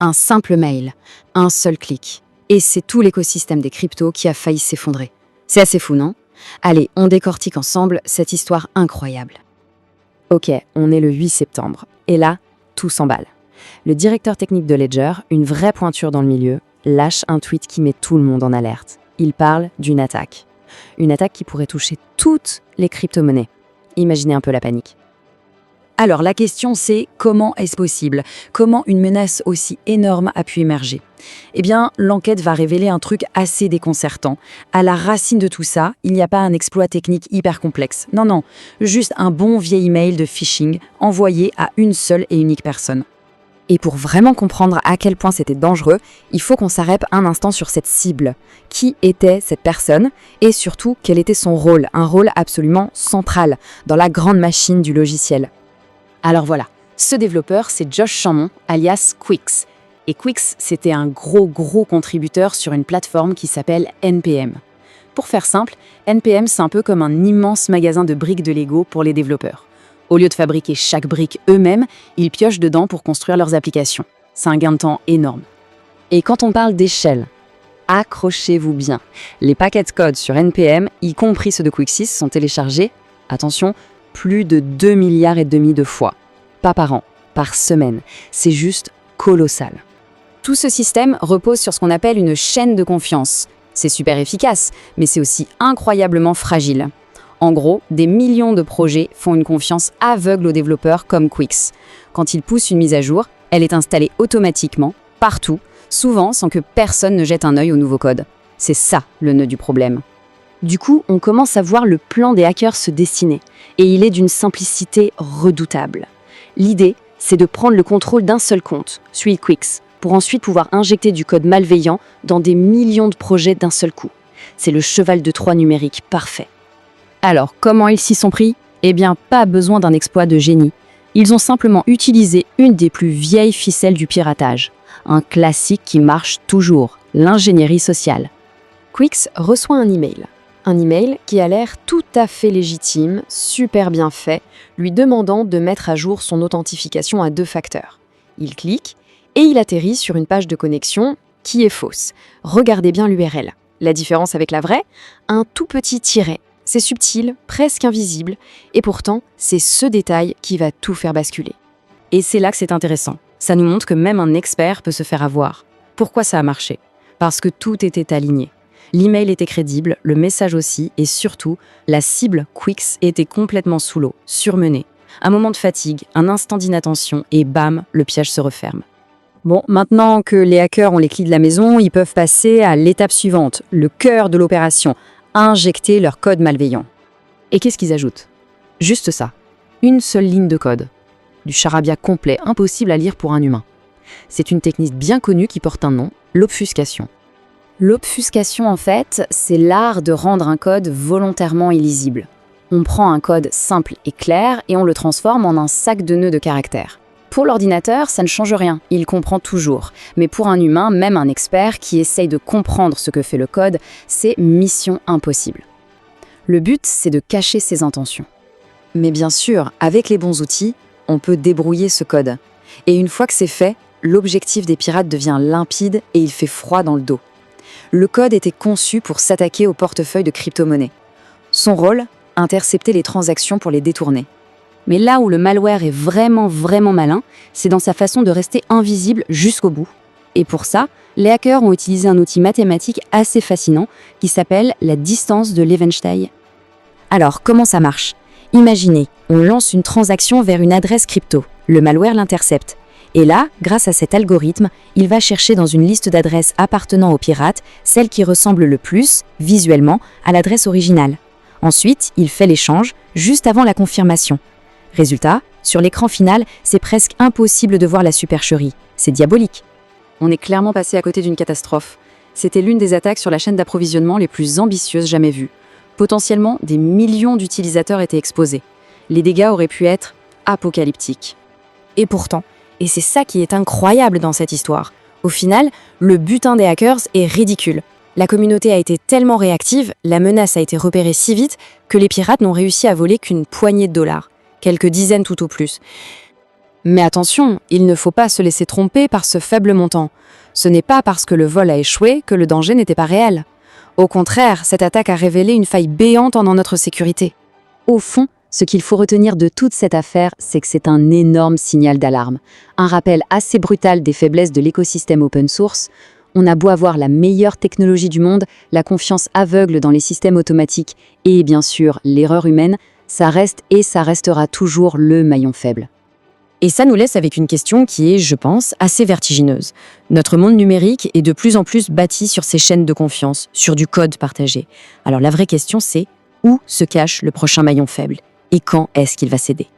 Un simple mail, un seul clic. Et c'est tout l'écosystème des cryptos qui a failli s'effondrer. C'est assez fou, non? Allez, on décortique ensemble cette histoire incroyable. Ok, on est le 8 septembre. Et là, tout s'emballe. Le directeur technique de Ledger, une vraie pointure dans le milieu, lâche un tweet qui met tout le monde en alerte. Il parle d'une attaque. Une attaque qui pourrait toucher toutes les crypto-monnaies. Imaginez un peu la panique. Alors la question c'est, comment est-ce possible? Comment une menace aussi énorme a pu émerger? Eh bien, l'enquête va révéler un truc assez déconcertant. À la racine de tout ça, il n'y a pas un exploit technique hyper complexe. Non, juste un bon vieil email de phishing envoyé à une seule et unique personne. Et pour vraiment comprendre à quel point c'était dangereux, il faut qu'on s'arrête un instant sur cette cible. Qui était cette personne? Et surtout, quel était son rôle? Un rôle absolument central dans la grande machine du logiciel. Alors voilà, ce développeur, c'est Josh Chammon, alias Quix. Et Quix, c'était un gros contributeur sur une plateforme qui s'appelle NPM. Pour faire simple, NPM, c'est un peu comme un immense magasin de briques de Lego pour les développeurs. Au lieu de fabriquer chaque brique eux-mêmes, ils piochent dedans pour construire leurs applications. C'est un gain de temps énorme. Et quand on parle d'échelle, accrochez-vous bien. Les paquets de code sur NPM, y compris ceux de Quixis, sont téléchargés, attention, plus de 2,5 milliards de fois. Pas par an, par semaine. C'est juste colossal. Tout ce système repose sur ce qu'on appelle une chaîne de confiance. C'est super efficace, mais c'est aussi incroyablement fragile. En gros, des millions de projets font une confiance aveugle aux développeurs comme Quix. Quand ils poussent une mise à jour, elle est installée automatiquement, partout, souvent sans que personne ne jette un œil au nouveau code. C'est ça le nœud du problème. Du coup, on commence à voir le plan des hackers se dessiner, et il est d'une simplicité redoutable. L'idée, c'est de prendre le contrôle d'un seul compte, celui de Quix, pour ensuite pouvoir injecter du code malveillant dans des millions de projets d'un seul coup. C'est le cheval de Troie numérique parfait. Alors, comment ils s'y sont pris? Eh bien, pas besoin d'un exploit de génie. Ils ont simplement utilisé une des plus vieilles ficelles du piratage. Un classique qui marche toujours, l'ingénierie sociale. Quix reçoit un email. Un email qui a l'air tout à fait légitime, super bien fait, lui demandant de mettre à jour son authentification à 2 facteurs. Il clique et il atterrit sur une page de connexion qui est fausse. Regardez bien l'URL. La différence avec la vraie? Un tout petit tiret. C'est subtil, presque invisible, et pourtant, c'est ce détail qui va tout faire basculer. Et c'est là que c'est intéressant. Ça nous montre que même un expert peut se faire avoir. Pourquoi ça a marché? Parce que tout était aligné. L'email était crédible, le message aussi, et surtout, la cible Quix était complètement sous l'eau, surmenée. Un moment de fatigue, un instant d'inattention, et bam, le piège se referme. Bon, maintenant que les hackers ont les clés de la maison, ils peuvent passer à l'étape suivante, le cœur de l'opération, injecter leur code malveillant. Et qu'est-ce qu'ils ajoutent? Juste ça, une seule ligne de code. Du charabia complet, impossible à lire pour un humain. C'est une technique bien connue qui porte un nom, l'obfuscation. L'obfuscation, en fait, c'est l'art de rendre un code volontairement illisible. On prend un code simple et clair et on le transforme en un sac de nœuds de caractères. Pour l'ordinateur, ça ne change rien, il comprend toujours. Mais pour un humain, même un expert qui essaye de comprendre ce que fait le code, c'est mission impossible. Le but, c'est de cacher ses intentions. Mais bien sûr, avec les bons outils, on peut débrouiller ce code. Et une fois que c'est fait, l'objectif des pirates devient limpide et il fait froid dans le dos. Le code était conçu pour s'attaquer au portefeuille de crypto-monnaies. Son rôle, intercepter les transactions pour les détourner. Mais là où le malware est vraiment malin, c'est dans sa façon de rester invisible jusqu'au bout. Et pour ça, les hackers ont utilisé un outil mathématique assez fascinant qui s'appelle la distance de Levenshtein. Alors, comment ça marche? Imaginez, on lance une transaction vers une adresse crypto. Le malware l'intercepte. Et là, grâce à cet algorithme, il va chercher dans une liste d'adresses appartenant aux pirates celle qui ressemble le plus, visuellement, à l'adresse originale. Ensuite, il fait l'échange juste avant la confirmation. Résultat, sur l'écran final, c'est presque impossible de voir la supercherie. C'est diabolique. On est clairement passé à côté d'une catastrophe. C'était l'une des attaques sur la chaîne d'approvisionnement les plus ambitieuses jamais vues. Potentiellement, des millions d'utilisateurs étaient exposés. Les dégâts auraient pu être apocalyptiques. Et pourtant, et c'est ça qui est incroyable dans cette histoire, au final, le butin des hackers est ridicule. La communauté a été tellement réactive, la menace a été repérée si vite que les pirates n'ont réussi à voler qu'une poignée de dollars. Quelques dizaines tout au plus. Mais attention, il ne faut pas se laisser tromper par ce faible montant. Ce n'est pas parce que le vol a échoué que le danger n'était pas réel. Au contraire, cette attaque a révélé une faille béante dans notre sécurité. Au fond, ce qu'il faut retenir de toute cette affaire, c'est que c'est un énorme signal d'alarme. Un rappel assez brutal des faiblesses de l'écosystème open source. On a beau avoir la meilleure technologie du monde, la confiance aveugle dans les systèmes automatiques et bien sûr l'erreur humaine, ça reste et ça restera toujours le maillon faible. Et ça nous laisse avec une question qui est, je pense, assez vertigineuse. Notre monde numérique est de plus en plus bâti sur ces chaînes de confiance, sur du code partagé. Alors la vraie question c'est, où se cache le prochain maillon faible? Et quand est-ce qu'il va céder?